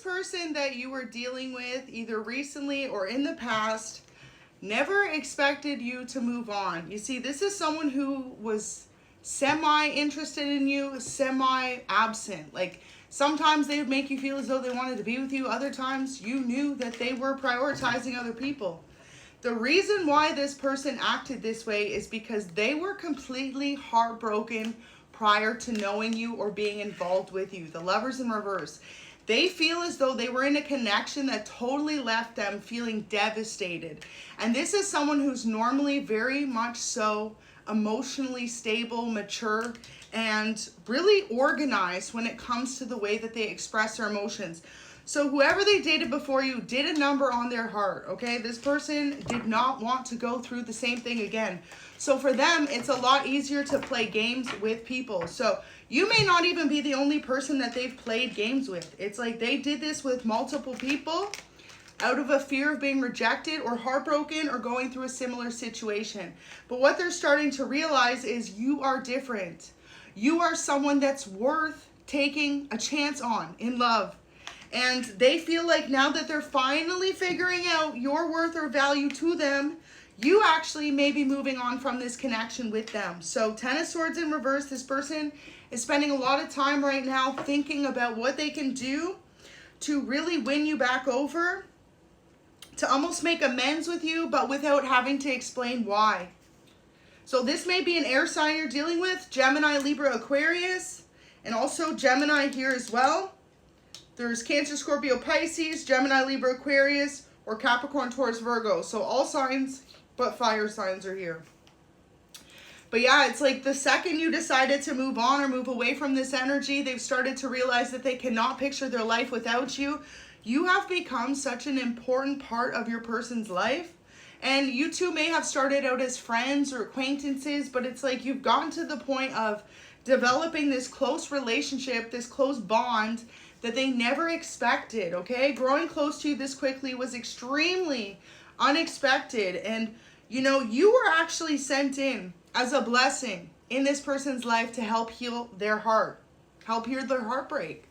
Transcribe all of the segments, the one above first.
person that you were dealing with either recently or in the past never expected you to move on. You see, this is someone who was semi-interested in you, semi-absent. Like, sometimes they would make you feel as though they wanted to be with you. Other times you knew that they were prioritizing other people. The reason why this person acted this way is because they were completely heartbroken prior to knowing you or being involved with you. The Lovers in reverse. They feel as though they were in a connection that totally left them feeling devastated. And this is someone who's normally very much so emotionally stable, mature, and really organized when it comes to the way that they express their emotions. So whoever they dated before you did a number on their heart, okay? This person did not want to go through the same thing again. So for them, it's a lot easier to play games with people. So you may not even be the only person that they've played games with. It's like they did this with multiple people out of a fear of being rejected or heartbroken or going through a similar situation. But what they're starting to realize is you are different. You are someone that's worth taking a chance on in love. And they feel like now that they're finally figuring out your worth or value to them, you actually may be moving on from this connection with them. So 10 of Swords in reverse, this person is spending a lot of time right now thinking about what they can do to really win you back over, to almost make amends with you, but without having to explain why. So this may be an air sign you're dealing with, Gemini, Libra, Aquarius, and also Gemini here as well. There's Cancer, Scorpio, Pisces, Gemini, Libra, Aquarius, or Capricorn, Taurus, Virgo. So all signs but fire signs are here. But yeah, it's like the second you decided to move on or move away from this energy, they've started to realize that they cannot picture their life without you. You have become such an important part of your person's life. And you two may have started out as friends or acquaintances, but it's like you've gotten to the point of developing this close relationship, this close bond that they never expected, okay? Growing close to you this quickly was extremely unexpected. And, you know, you were actually sent in as a blessing in this person's life to help heal their heart, help heal their heartbreak,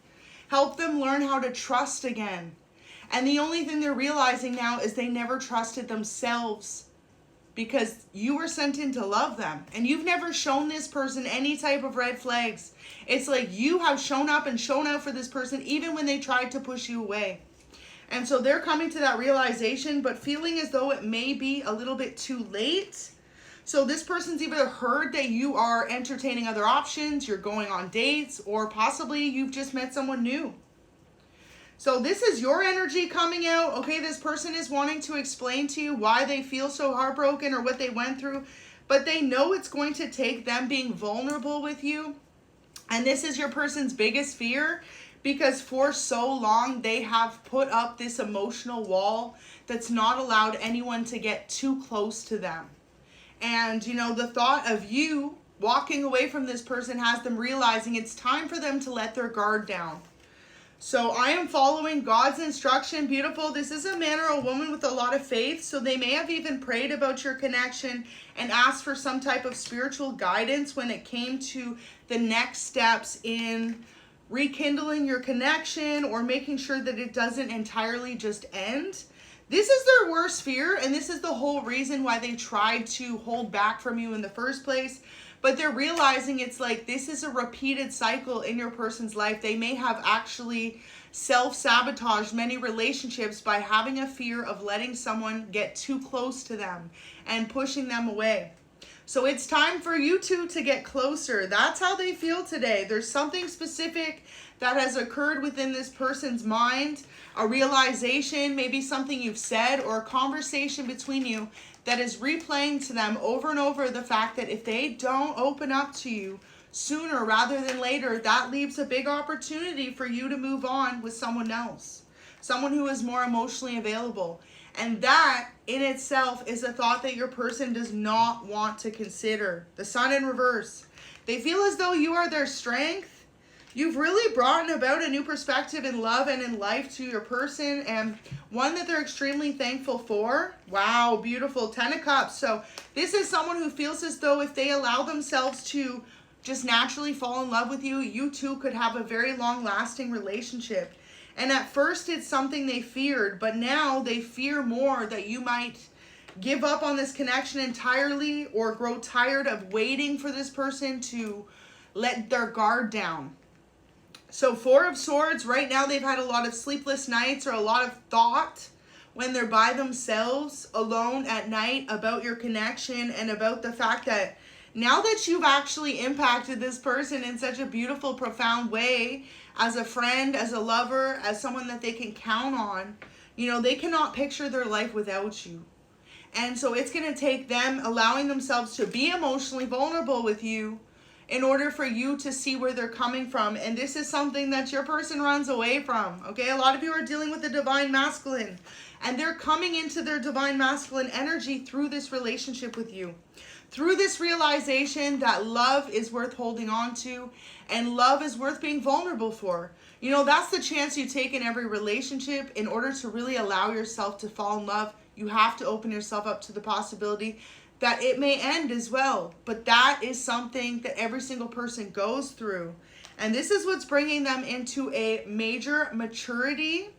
help them learn how to trust again. And the only thing they're realizing now is they never trusted themselves because you were sent in to love them. And you've never shown this person any type of red flags. It's like you have shown up and shown out for this person even when they tried to push you away. And so they're coming to that realization, but feeling as though it may be a little bit too late. So this person's either heard that you are entertaining other options, you're going on dates, or possibly you've just met someone new. So this is your energy coming out. Okay, this person is wanting to explain to you why they feel so heartbroken or what they went through, but they know it's going to take them being vulnerable with you. And this is your person's biggest fear because for so long they have put up this emotional wall that's not allowed anyone to get too close to them. And, you know, the thought of you walking away from this person has them realizing it's time for them to let their guard down. So I am following God's instruction. Beautiful. This is a man or a woman with a lot of faith. So they may have even prayed about your connection and asked for some type of spiritual guidance when it came to the next steps in rekindling your connection or making sure that it doesn't entirely just end. This is their worst fear, and this is the whole reason why they tried to hold back from you in the first place. But they're realizing it's like this is a repeated cycle in your person's life. They may have actually self-sabotaged many relationships by having a fear of letting someone get too close to them and pushing them away. So it's time for you two to get closer. That's how they feel today. There's something specific that has occurred within this person's mind, a realization, maybe something you've said or a conversation between you that is replaying to them over and over the fact that if they don't open up to you sooner rather than later, that leaves a big opportunity for you to move on with someone else, someone who is more emotionally available. And that in itself is a thought that your person does not want to consider. The Sun in reverse. They feel as though you are their strength. You've really brought about a new perspective in love and in life to your person, and one that they're extremely thankful for. Wow, beautiful. 10 of Cups. So this is someone who feels as though if they allow themselves to just naturally fall in love with you, you two could have a very long-lasting relationship. And at first it's something they feared, but now they fear more that you might give up on this connection entirely or grow tired of waiting for this person to let their guard down. So Four of Swords, right now they've had a lot of sleepless nights or a lot of thought when they're by themselves alone at night about your connection and about the fact that now that you've actually impacted this person in such a beautiful, profound way, as a friend, as a lover, as someone that they can count on, you know, they cannot picture their life without you. And so it's going to take them allowing themselves to be emotionally vulnerable with you in order for you to see where they're coming from. And this is something that your person runs away from, okay? A lot of you are dealing with the divine masculine, and they're coming into their divine masculine energy through this relationship with you. Through this realization that love is worth holding on to and love is worth being vulnerable for. You know, that's the chance you take in every relationship. In order to really allow yourself to fall in love, you have to open yourself up to the possibility that it may end as well. But that is something that every single person goes through. And this is what's bringing them into a major maturity.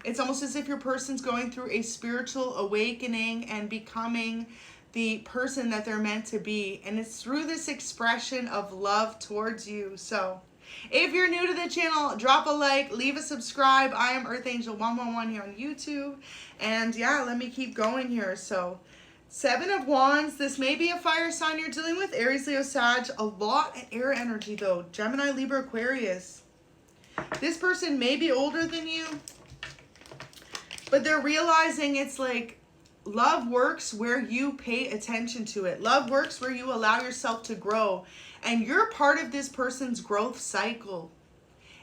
It's almost as if your person's going through a spiritual awakening and becoming the person that they're meant to be. And it's through this expression of love towards you. So if you're new to the channel, drop a like, leave a subscribe. I am Earth Angel 111 here on YouTube. And yeah, let me keep going here. So Seven of Wands, this may be a fire sign you're dealing with. Aries, Leo, Sag, a lot of air energy though. Gemini, Libra, Aquarius. This person may be older than you, but they're realizing it's like, love works where you pay attention to it. Love works where you allow yourself to grow. And you're part of this person's growth cycle,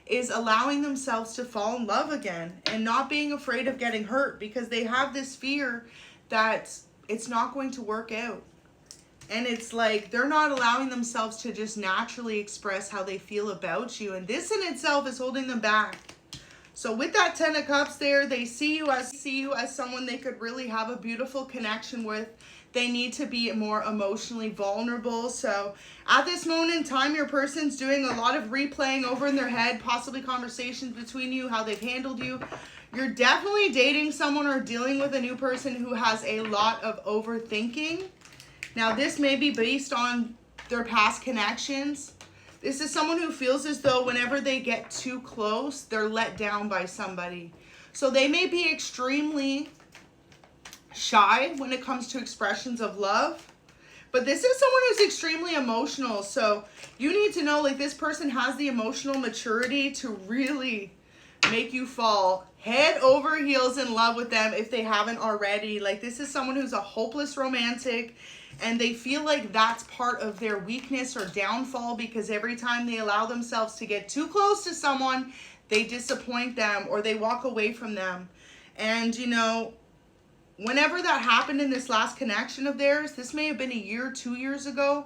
is allowing themselves to fall in love again and not being afraid of getting hurt, because they have this fear that it's not going to work out. And it's like they're not allowing themselves to just naturally express how they feel about you. And this in itself is holding them back. So with that Ten of Cups there, they see you as someone they could really have a beautiful connection with. They need to be more emotionally vulnerable. So at this moment in time, your person's doing a lot of replaying over in their head, possibly conversations between you, how they've handled you. You're definitely dating someone or dealing with a new person who has a lot of overthinking. Now this may be based on their past connections. This is someone who feels as though whenever they get too close, they're let down by somebody. So they may be extremely shy when it comes to expressions of love. But this is someone who's extremely emotional. So you need to know, like, this person has the emotional maturity to really make you fall head over heels in love with them if they haven't already. Like, this is someone who's a hopeless romantic. And they feel like that's part of their weakness or downfall, because every time they allow themselves to get too close to someone, they disappoint them or they walk away from them. And, you know, whenever that happened in this last connection of theirs, this may have been a year, 2 years ago.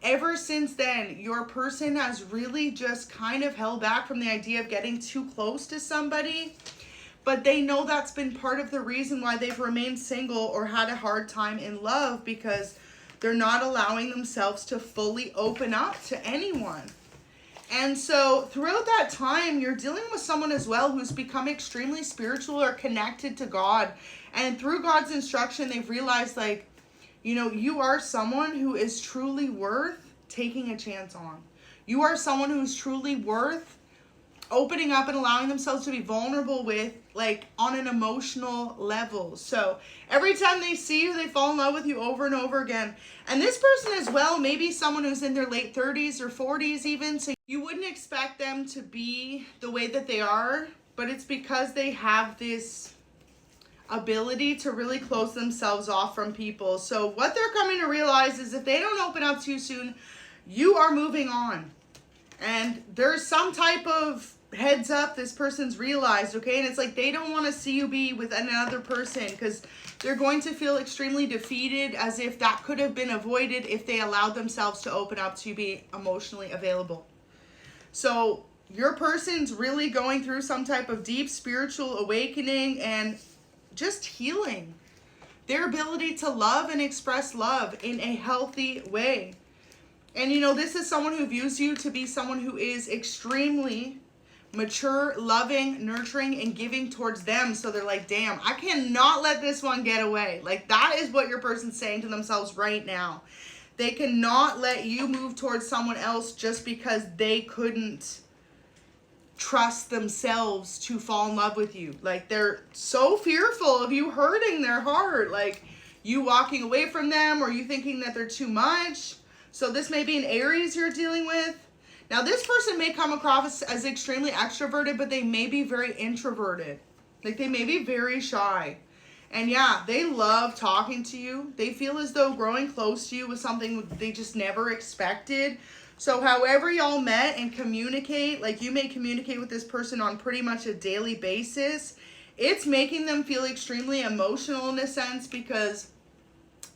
Ever since then, your person has really just kind of held back from the idea of getting too close to somebody. But they know that's been part of the reason why they've remained single or had a hard time in love, because they're not allowing themselves to fully open up to anyone. And so throughout that time, you're dealing with someone as well who's become extremely spiritual or connected to God. And through God's instruction, they've realized, like, you know, you are someone who is truly worth taking a chance on. You are someone who's truly worth opening up and allowing themselves to be vulnerable with, like, on an emotional level. So every time they see you, they fall in love with you over and over again. And this person as well may be someone who's in their late 30s or 40s even. So you wouldn't expect them to be the way that they are, but it's because they have this ability to really close themselves off from people. So what they're coming to realize is if they don't open up too soon, you are moving on. And there's some type of heads up this person's realized, okay? And it's like they don't want to see you be with another person, because they're going to feel extremely defeated, as if that could have been avoided if they allowed themselves to open up to be emotionally available. So your person's really going through some type of deep spiritual awakening and just healing their ability to love and express love in a healthy way. And, you know, this is someone who views you to be someone who is extremely mature, loving, nurturing, and giving towards them. So they're like, damn, I cannot let this one get away. Like, that is what your person's saying to themselves right now. They cannot let you move towards someone else just because they couldn't trust themselves to fall in love with you. Like, they're so fearful of you hurting their heart, like you walking away from them, or you thinking that they're too much. So this may be an Aries you're dealing with. Now, this person may come across as extremely extroverted, but they may be very introverted. Like, they may be very shy. And yeah, they love talking to you. They feel as though growing close to you was something they just never expected. So however y'all met and communicate, like you may communicate with this person on pretty much a daily basis, it's making them feel extremely emotional in a sense, because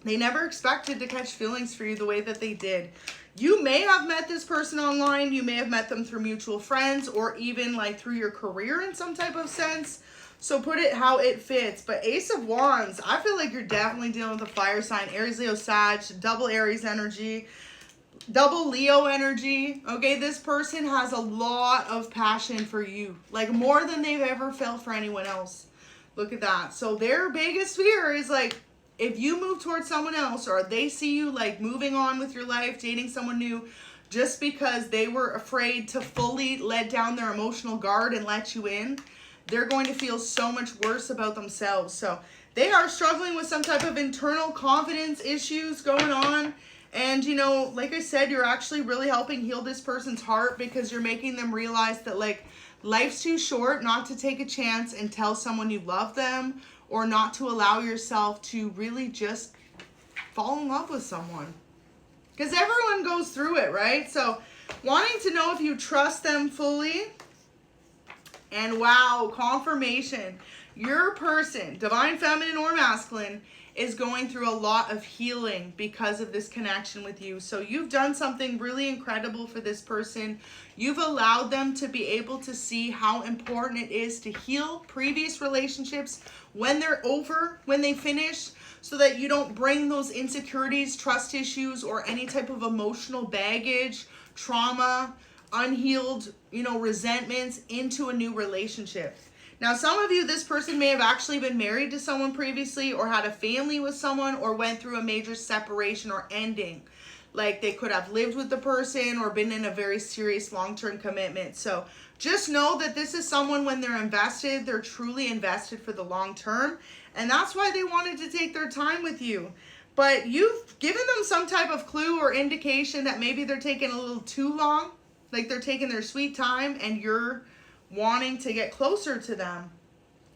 they never expected to catch feelings for you the way that they did. You may have met this person online. You may have met them through mutual friends, or even like through your career in some type of sense. So put it how it fits. But Ace of Wands, I feel like you're definitely dealing with a fire sign. Aries, Leo, Sag, double Aries energy, double Leo energy. Okay, this person has a lot of passion for you, like more than they've ever felt for anyone else. Look at that. So their biggest fear is like, if you move towards someone else, or they see you like moving on with your life, dating someone new, just because they were afraid to fully let down their emotional guard and let you in, they're going to feel so much worse about themselves. So they are struggling with some type of internal confidence issues going on. And, you know, like I said, you're actually really helping heal this person's heart, because you're making them realize that, like, life's too short not to take a chance and tell someone you love them, or not to allow yourself to really just fall in love with someone. Because everyone goes through it, right? So wanting to know if you trust them fully. And wow, confirmation. Your person, divine feminine or masculine, is going through a lot of healing because of this connection with you. So you've done something really incredible for this person. You've allowed them to be able to see how important it is to heal previous relationships when they're over, when they finish, so that you don't bring those insecurities, trust issues, or any type of emotional baggage, trauma, unhealed, you know, resentments into a new relationship. Now, some of you, this person may have actually been married to someone previously, or had a family with someone, or went through a major separation or ending. Like, they could have lived with the person or been in a very serious long-term commitment. So just know that this is someone, when they're invested, they're truly invested for the long term. And that's why they wanted to take their time with you. But you've given them some type of clue or indication that maybe they're taking a little too long. Like, they're taking their sweet time, and you're wanting to get closer to them.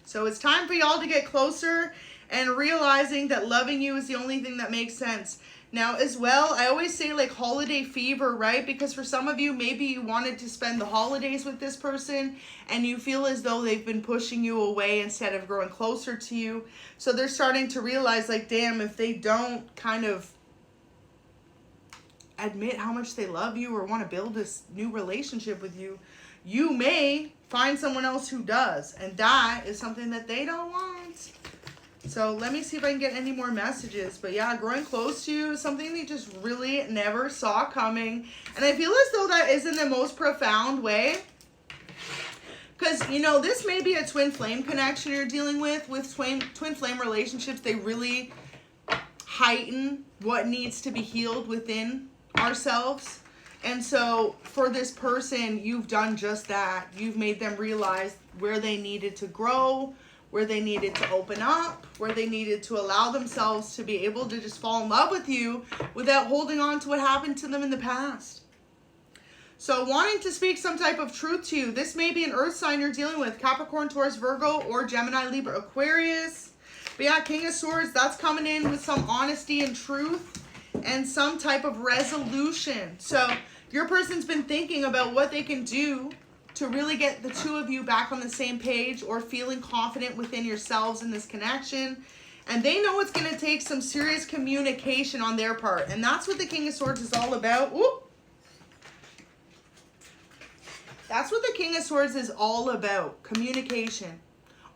So it's time for y'all to get closer, and realizing that loving you is the only thing that makes sense. Now, as well, I always say, like, holiday fever, right? Because for some of you, maybe you wanted to spend the holidays with this person, and you feel as though they've been pushing you away instead of growing closer to you. So they're starting to realize, like, damn, if they don't kind of admit how much they love you or want to build this new relationship with you, you may find someone else who does. And that is something that they don't want. So let me see if I can get any more messages. But yeah, growing close to you is something they just really never saw coming. And I feel as though that is in the most profound way. Because, you know, this may be a twin flame connection you're dealing with. With twin flame relationships, they really heighten what needs to be healed within ourselves. And so for this person, you've done just that. You've made them realize where they needed to grow, where they needed to open up, where they needed to allow themselves to be able to just fall in love with you without holding on to what happened to them in the past. So wanting to speak some type of truth to you. This may be an earth sign you're dealing with. Capricorn, Taurus, Virgo, or Gemini, Libra, Aquarius. But yeah, King of Swords, that's coming in with some honesty and truth and some type of resolution. So your person's been thinking about what they can do to really get the two of you back on the same page, or feeling confident within yourselves in this connection. And they know it's going to take some serious communication on their part. And that's what the King of Swords is all about. Ooh. That's what the King of Swords is all about. Communication.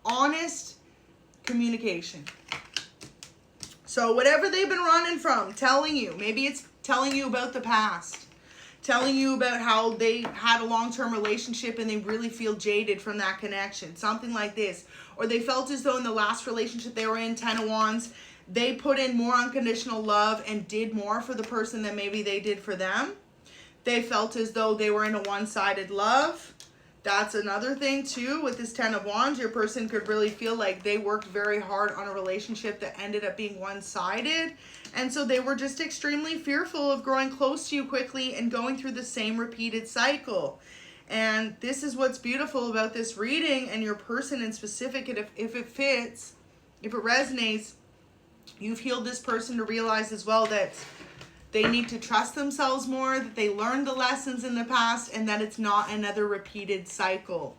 Honest communication. So whatever they've been running from, telling you, maybe it's telling you about the past, telling you about how they had a long-term relationship and they really feel jaded from that connection, something like this. Or they felt as though in the last relationship they were in, Ten of Wands, they put in more unconditional love and did more for the person than maybe they did for them. They felt as though they were in a one-sided love. That's another thing too with this Ten of Wands. Your person could really feel like they worked very hard on a relationship that ended up being one-sided. And so they were just extremely fearful of growing close to you quickly and going through the same repeated cycle. And this is what's beautiful about this reading and your person in specific. If it fits, if it resonates, you've healed this person to realize as well that they need to trust themselves more, that they learned the lessons in the past, and that it's not another repeated cycle.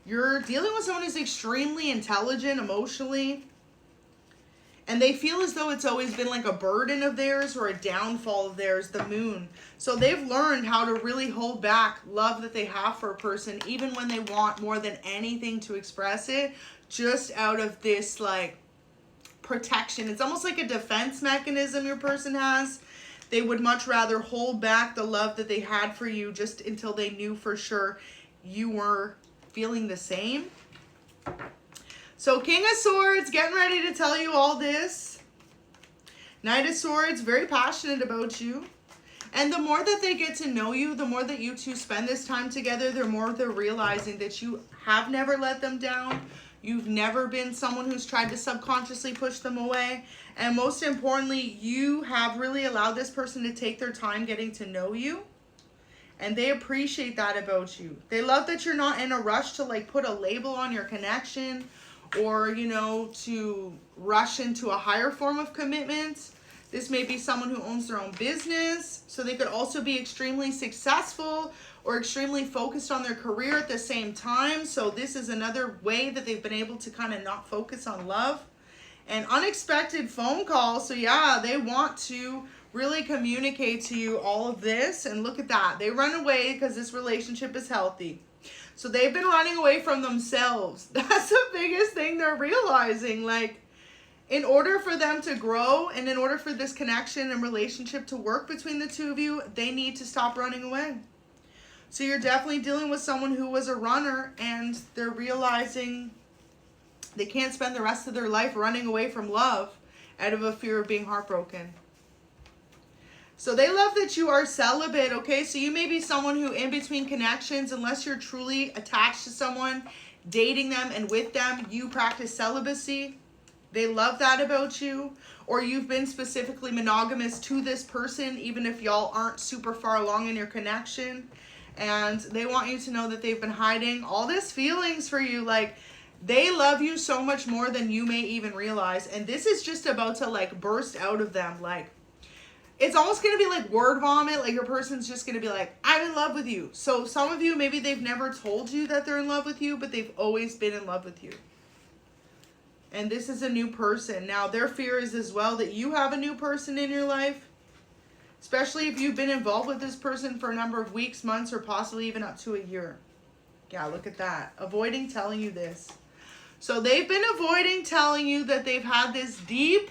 You're dealing with someone who's extremely intelligent emotionally, and they feel as though it's always been like a burden of theirs or a downfall of theirs, the moon. So they've learned how to really hold back love that they have for a person, even when they want more than anything to express it, just out of this like protection. It's almost like a defense mechanism your person has. They would much rather hold back the love that they had for you just until they knew for sure you were feeling the same. So King of Swords, getting ready to tell you all this. Knight of Swords, very passionate about you. And the more that they get to know you, the more that you two spend this time together, the more they're realizing that you have never let them down. You've never been someone who's tried to subconsciously push them away. And most importantly, you have really allowed this person to take their time getting to know you. And they appreciate that about you. They love that you're not in a rush to like put a label on your connection or, you know, to rush into a higher form of commitment. This may be someone who owns their own business. So they could also be extremely successful or extremely focused on their career at the same time. So this is another way that they've been able to kind of not focus on love. An unexpected phone call. So yeah, they want to really communicate to you all of this. And look at that. They run away because this relationship is healthy. So they've been running away from themselves. That's the biggest thing they're realizing. Like, in order for them to grow and in order for this connection and relationship to work between the two of you, they need to stop running away. So you're definitely dealing with someone who was a runner and they're realizing they can't spend the rest of their life running away from love out of a fear of being heartbroken. So they love that you are celibate, okay? So you may be someone who in between connections, unless you're truly attached to someone, dating them and with them, you practice celibacy. They love that about you. Or you've been specifically monogamous to this person, even if y'all aren't super far along in your connection. And they want you to know that they've been hiding all this feelings for you. Like, they love you so much more than you may even realize. And this is just about to like burst out of them. Like, it's almost going to be like word vomit. Like your person's just going to be like, I'm in love with you. So some of you, maybe they've never told you that they're in love with you, but they've always been in love with you. And this is a new person. Now, their fear is as well that you have a new person in your life, especially if you've been involved with this person for a number of weeks, months, or possibly even up to a year. Yeah, look at that. Avoiding telling you this. So they've been avoiding telling you that they've had this deep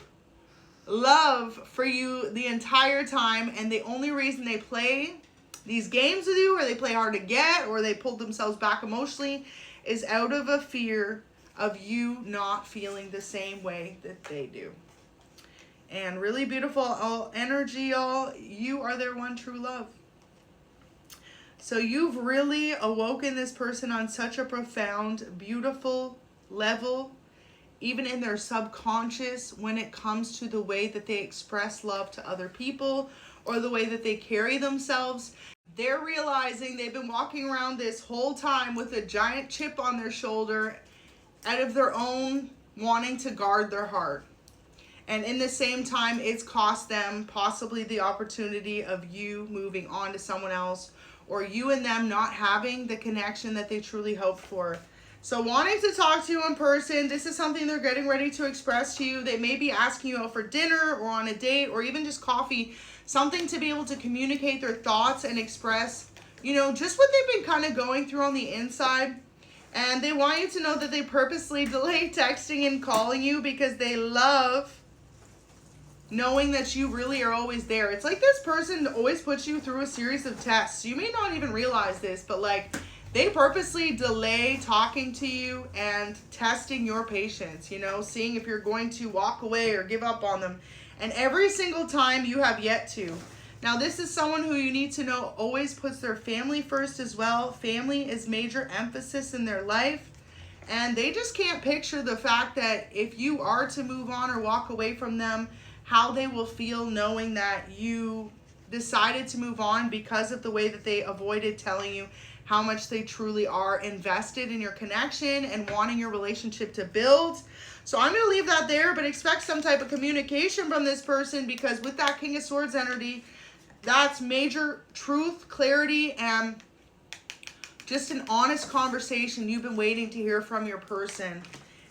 love for you the entire time, and the only reason they play these games with you, or they play hard to get, or they pulled themselves back emotionally, is out of a fear of you not feeling the same way that they do. And really beautiful energy, y'all. You are their one true love. So you've really awoken this person on such a profound, beautiful level, even in their subconscious, when it comes to the way that they express love to other people or the way that they carry themselves. They're realizing they've been walking around this whole time with a giant chip on their shoulder out of their own wanting to guard their heart. And in the same time, it's cost them possibly the opportunity of you moving on to someone else, or you and them not having the connection that they truly hoped for. So wanting to talk to you in person, this is something they're getting ready to express to you. They may be asking you out for dinner or on a date or even just coffee, something to be able to communicate their thoughts and express, you know, just what they've been kind of going through on the inside. And they want you to know that they purposely delay texting and calling you because they love knowing that you really are always there. It's like this person always puts you through a series of tests. You may not even realize this, but like they purposely delay talking to you and testing your patience, you know, seeing if you're going to walk away or give up on them. And every single time you have yet to. Now, this is someone who you need to know always puts their family first as well. Family is major emphasis in their life. And they just can't picture the fact that if you are to move on or walk away from them, how they will feel knowing that you decided to move on because of the way that they avoided telling you how much they truly are invested in your connection and wanting your relationship to build. So I'm going to leave that there, but expect some type of communication from this person, because with that King of Swords energy, that's major truth, clarity, and just an honest conversation you've been waiting to hear from your person.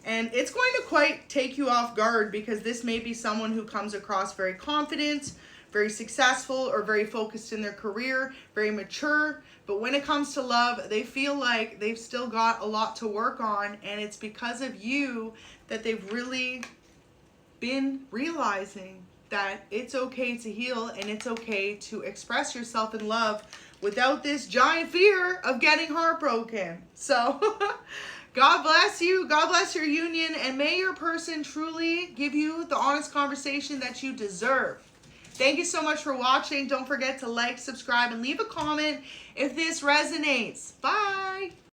And it's going to quite take you off guard, because this may be someone who comes across very confident, very successful, or very focused in their career, very mature. But when it comes to love, they feel like they've still got a lot to work on, and it's because of you that they've really been realizing that it's okay to heal and it's okay to express yourself in love without this giant fear of getting heartbroken. So God bless you. God bless your union, and may your person truly give you the honest conversation that you deserve. Thank you so much for watching. Don't forget to like, subscribe, and leave a comment if this resonates. Bye.